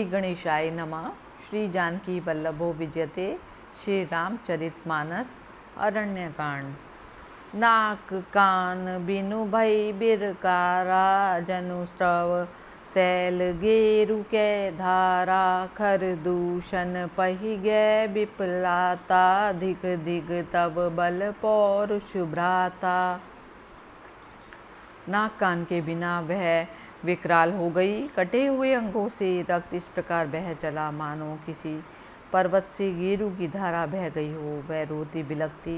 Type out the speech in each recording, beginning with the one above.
श्री गणेशाय नमः। श्री जानकी वल्लभो विजयते। श्री रामचरितमानस अरण्यकांड। नाक कान बिनु भई बिरकारा, जनु स्रव शैल गेरु कै धारा। खर दूषण पहि गै विपलाता, धिक धिक तब बल पौरुष भ्राता। नाक कान के बिना वह विकराल हो गई। कटे हुए अंगों से रक्त इस प्रकार बह चला मानो किसी पर्वत से गेरू की धारा बह गई हो। वह रोती बिलखती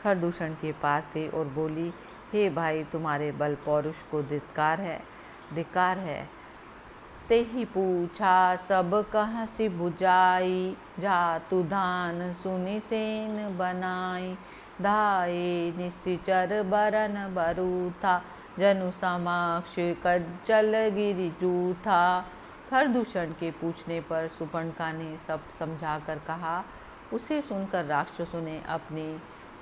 खरदूषण के पास गई और बोली, हे भाई, तुम्हारे बल पौरुष को धिक्कार है। ते ही पूछा सब कहाँ से बुझाई, जातु धान सुनि सेन बनाई। धाये निश्चर बरन बरूथा, जनु समाक्ष कज्जल गिरि जूथा। खरदूषण के पूछने पर सुपर्णखा ने सब समझाकर कहा। उसे सुनकर राक्षसों ने अपनी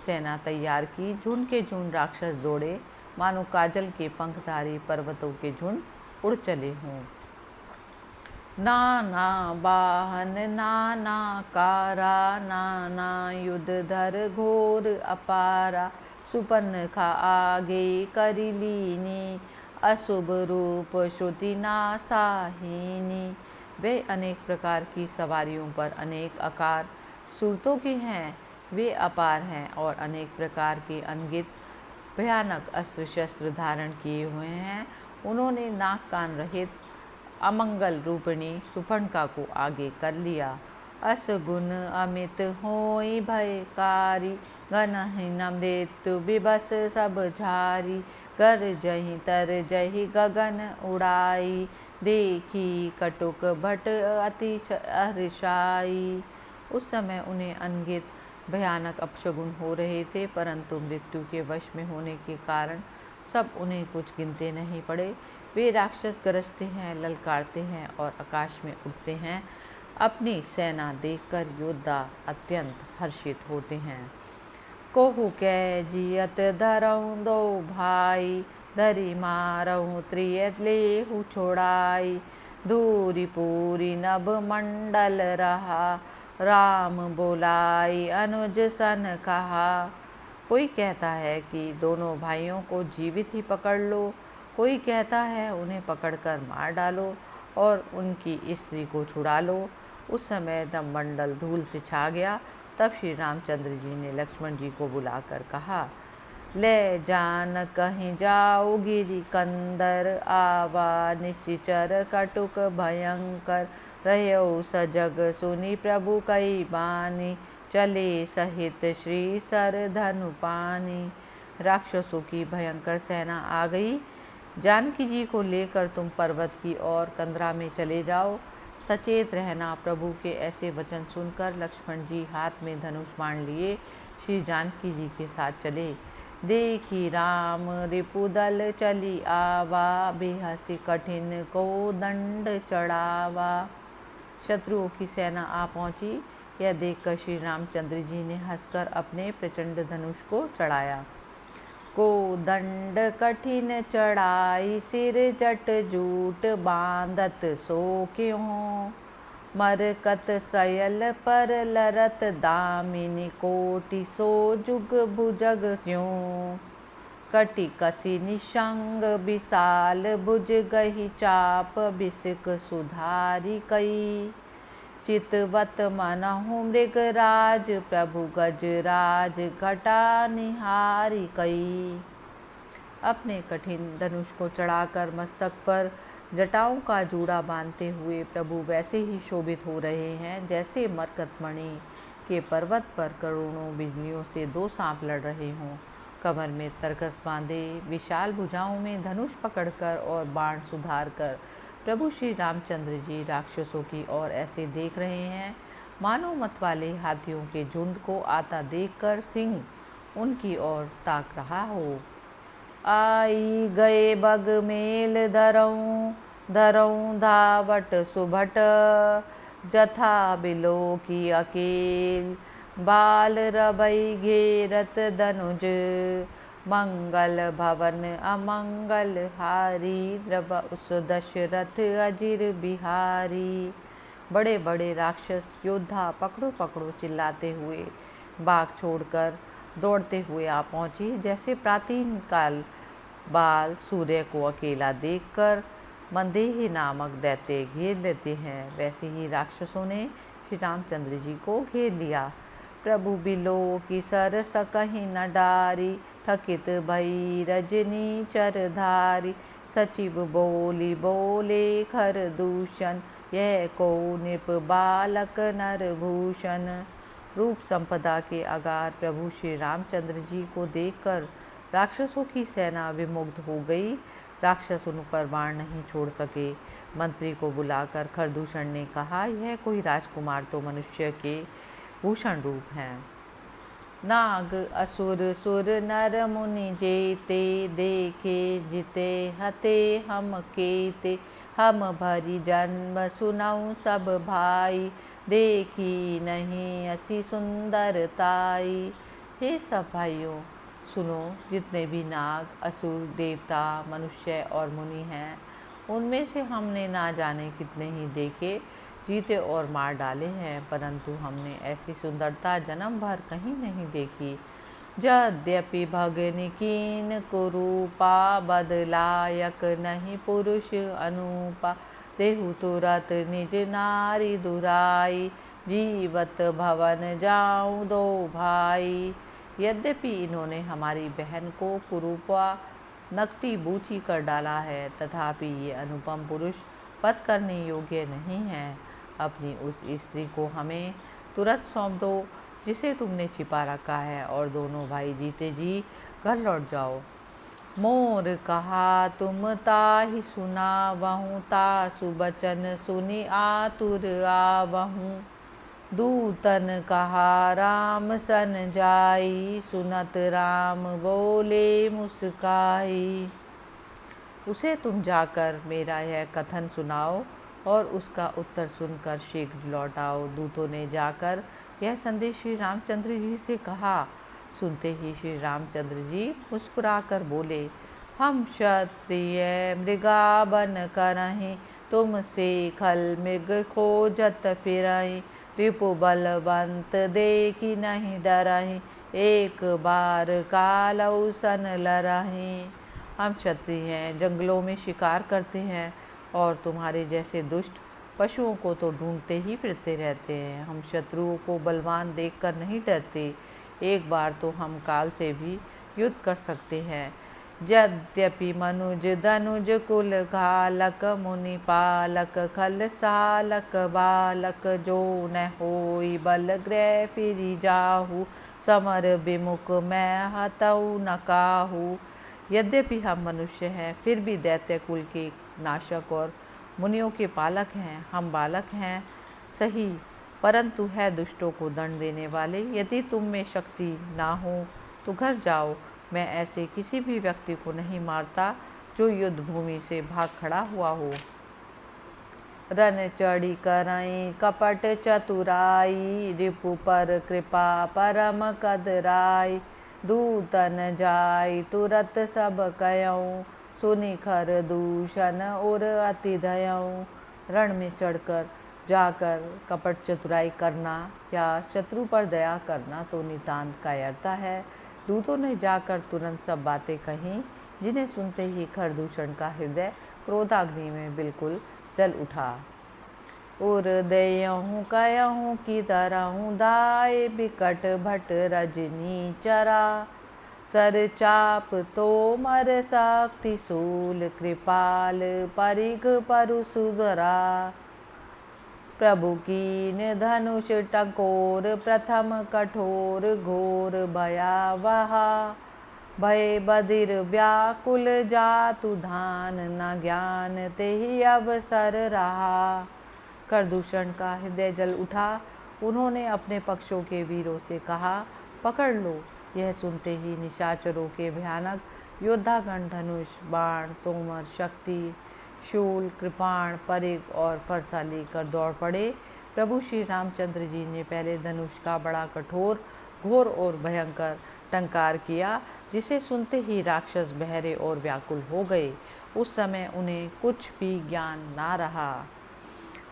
सेना तैयार की। झुंड के झुंड राक्षस दौड़े, मानो काजल के पंखधारी पर्वतों के झुंड उड़ चले हों। नाना वाहन नाना कारा, नाना युध धर घोर अपारा। सुपर्णखा आगे करि लीनी, अशुभ रूप श्रुति नासाहीनी। वे अनेक प्रकार की सवारियों पर अनेक आकार सूरतों के हैं। वे अपार हैं और अनेक प्रकार के अनगित भयानक अस्त्र शस्त्र धारण किए हुए हैं। उन्होंने नाक कान रहित अमंगल रूपिणी सुपर्णखा को आगे कर लिया। अस गुण अमित होई भयकारी, गनहि मृत्यु विभस सब झारी। गर जहि तर जहि गगन उड़ाई, देखी कटुक भट अति हर्षाई। उस समय उन्हें अनगित भयानक अपशगुन हो रहे थे, परंतु मृत्यु के वश में होने के कारण सब उन्हें कुछ गिनते नहीं पड़े। वे राक्षस गरजते हैं, ललकारते हैं और आकाश में उड़ते हैं। अपनी सेना देखकर योद्धा अत्यंत हर्षित होते हैं। कोहु कै जियत धरऊँ दो भाई, धरि मारऊँ त्रिय लेहु छोड़ाई। धूरि पूरी नभ मंडल रहा, राम बोलाई अनुज सन कहा। कोई कहता है कि दोनों भाइयों को जीवित ही पकड़ लो, कोई कहता है उन्हें पकड़कर मार डालो और उनकी स्त्री को छुड़ा लो। उस समय नभमंडल धूल से छा गया। तब श्री रामचंद्र जी ने लक्ष्मण जी को बुलाकर कहा, ले जान कहीं जाओ गिरि कंदर, आवा निश्चर कटुक भयंकर। रह्यो सजग सुनि प्रभु कई बानी, चले सहित श्री सर धनु पानी। राक्षसों की भयंकर सेना आ गई। जानकी जी को लेकर तुम पर्वत की ओर कंदरा में चले जाओ। सचेत रहना। प्रभु के ऐसे वचन सुनकर लक्ष्मण जी हाथ में धनुष बाण लिए श्री जानकी जी के साथ चले। देखी राम रिपुदल चली आवा, बेहसी कठिन को दंड चढ़ावा। शत्रुओं की सेना आ पहुंची। यह देखकर श्री रामचंद्र जी ने हंसकर अपने प्रचंड धनुष को चढ़ाया। को दंड कठिन चढ़ाई, सिर जट जूट बांधत सो क्यों। मरकत सयल पर लरत दामिनी, कोटि सो जुग भुजग ज्यों। कटि कसी निशंग विशाल, भुज गही चाप बिसिक सुधारी कई। चितवत मनहु मृगराज, प्रभु गजराज घटा निहारी कई। अपने कठिन धनुष को चढ़ाकर मस्तक पर जटाओं का जूड़ा बांधते हुए प्रभु वैसे ही शोभित हो रहे हैं जैसे मरकतमणि के पर्वत पर करोड़ों बिजलियों से दो सांप लड़ रहे हों। कमर में तरकस बांधे, विशाल भुजाओं में धनुष पकड़कर और बाण सुधार कर प्रभु श्री रामचंद्र जी राक्षसों की ओर ऐसे देख रहे हैं मानो मतवाले हाथियों के झुंड को आता देखकर सिंह उनकी ओर ताक रहा हो। आई गए बग मेल धरऊँ धावट सुभट, जथा बिलो की अकेल। बाल रवै घेरत धनुज, मंगल भवन अमंगल हारी। द्रव उस दशरथ अजिर बिहारी। बड़े बड़े राक्षस योद्धा पकड़ो पकड़ो चिल्लाते हुए बाग छोड़कर दौड़ते हुए आ पहुँचे। जैसे प्राचीन काल बाल सूर्य को अकेला देखकर मंदेही नामक दैत्य घेर लेते हैं, वैसे ही राक्षसों ने श्री रामचंद्र जी को घेर लिया। प्रभु बिलो की सर सकहीं न डारी, थकित भई रजनी चरधारी। सचिव बोली बोले खर दूषण, यह को नृप बालक नरभूषण। रूप संपदा के अगार प्रभु श्री रामचंद्र जी को देखकर राक्षसों की सेना विमुग्ध हो गई। राक्षस उन पर बाण नहीं छोड़ सके। मंत्री को बुलाकर खरदूषण ने कहा, यह कोई राजकुमार तो मनुष्य के भूषण रूप हैं। नाग असुर सुर नर मुनि जेते, देखे जिते हते हम केते। हम भरी जन्म सुनऊ सब भाई, देखी नहीं असी सुंदरताई। हे सब भाइयों सुनो, जितने भी नाग असुर देवता मनुष्य और मुनि हैं, उनमें से हमने ना जाने कितने ही देखे जीते और मार डाले हैं, परंतु हमने ऐसी सुंदरता जन्म भर कहीं नहीं देखी। यद्यपि भगनि कीन कुरूपा, बदलायक नहीं पुरुष अनूपा। देहु तुरत निज नारी दुराई, जीवत भवन जाऊं दो भाई। यद्यपि इन्होंने हमारी बहन को कुरूपा नकटी बूची कर डाला है, तथापि ये अनुपम पुरुष वध करने योग्य नहीं है। अपनी उस स्त्री को हमें तुरंत सौंप दो जिसे तुमने छिपा रखा है, और दोनों भाई जीते जी घर लौट जाओ। मोर कहा तुम ताहि सुनावहूँ, तासु बचन सुनि आतुर आवहूँ। दूतन कहा राम सन जाई, सुनत राम बोले मुस्काई। उसे तुम जाकर मेरा यह कथन सुनाओ और उसका उत्तर सुनकर शीघ्र लौट आओ। दूतों ने जाकर यह संदेश श्री रामचंद्र जी से कहा। सुनते ही श्री रामचंद्र जी मुस्कुराकर बोले, हम क्षत्रिय मृगा बन करहीं, तुमसे खल मृग खोजत फिरहीं। रिपु बलवंत देखी नहीं डरहीं, एक बार कालौ सन लरहीं। हम क्षत्रिय हैं, जंगलों में शिकार करते हैं और तुम्हारे जैसे दुष्ट पशुओं को तो ढूंढते ही फिरते रहते हैं। हम शत्रुओं को बलवान देखकर नहीं डरते, एक बार तो हम काल से भी युद्ध कर सकते हैं। यद्यपि मनुज धनुज कुल घालक, मुनि पालक खल सालक बालक। जो न होई बल ग्रह फिरी जाहू, समर विमुख मैं हतऊ न काहू। यद्यपि हम मनुष्य हैं, फिर भी दैत्य कुल के नाशक और मुनियों के पालक हैं। हम बालक हैं सही, परंतु है दुष्टों को दंड देने वाले। यदि तुम में शक्ति ना हो तो घर जाओ। मैं ऐसे किसी भी व्यक्ति को नहीं मारता जो युद्ध भूमि से भाग खड़ा हुआ हो। रन चढ़ी करई कपट चतुराई, रिपु पर कृपा परम कदराई। दूतन जाय तुरत सब कयऊँ, सुनि खर दूषण उर अति दयऊँ। रण में चढ़कर जाकर कपट चतुराई करना या शत्रु पर दया करना तो नितांत कायरता है। दूतों ने जाकर तुरंत सब बातें कहीं, जिन्हें सुनते ही खरदूषण का हृदय क्रोधाग्नि में बिल्कुल जल उठा। उर देयहूँ कयहूँ की तरहूँ, दाय बिकट भट रजनी चरा। सर चाप तोमर शक्ति शूल, कृपाल परिघ परु सुधरा। प्रभु कीन धनुष टकोर, प्रथम कठोर घोर भयावहा। भय बधिर व्याकुल जातु धान, न ज्ञान तेहि अवसर रहा। खरदूषण का हृदय जल उठा। उन्होंने अपने पक्षों के वीरों से कहा, पकड़ लो। यह सुनते ही निशाचरों के भयानक योद्धागण धनुष बाण तोमर शक्ति शूल कृपाण परिघ और फरसा लेकर दौड़ पड़े। प्रभु श्री रामचंद्र जी ने पहले धनुष का बड़ा कठोर घोर और भयंकर टंकार किया, जिसे सुनते ही राक्षस बहरे और व्याकुल हो गए। उस समय उन्हें कुछ भी ज्ञान ना रहा।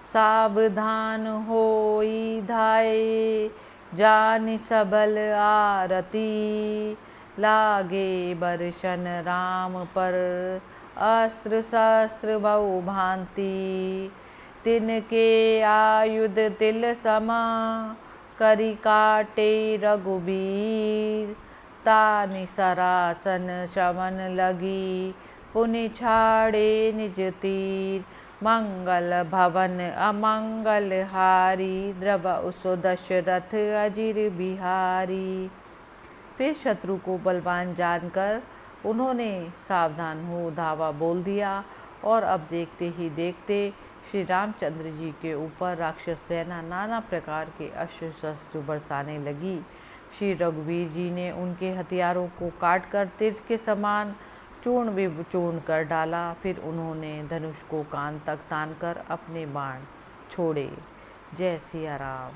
सावधान होई धाये, जानि सबल आरती। लागे बरसन राम पर, अस्त्र शस्त्र बहु भांति। तिनके आयुध तिल समा, करि काटे रघुबीर। तानि सरासन श्रवण लगी, पुनि छाड़े निज तीर। मंगल भवन अमंगल हारी, द्रवहु सो दशरथ अजिर बिहारी। फिर शत्रु को बलवान जानकर उन्होंने सावधान हो धावा बोल दिया, और अब देखते ही देखते श्री रामचंद्र जी के ऊपर राक्षस सेना नाना प्रकार के अस्त्र शस्त्र बरसाने लगी। श्री रघुवीर जी ने उनके हथियारों को काट कर तीर के समान चूर्ण विचूर्ण कर डाला। फिर उन्होंने धनुष को कान तक तान कर अपने बाण छोड़े। जय सिया राम।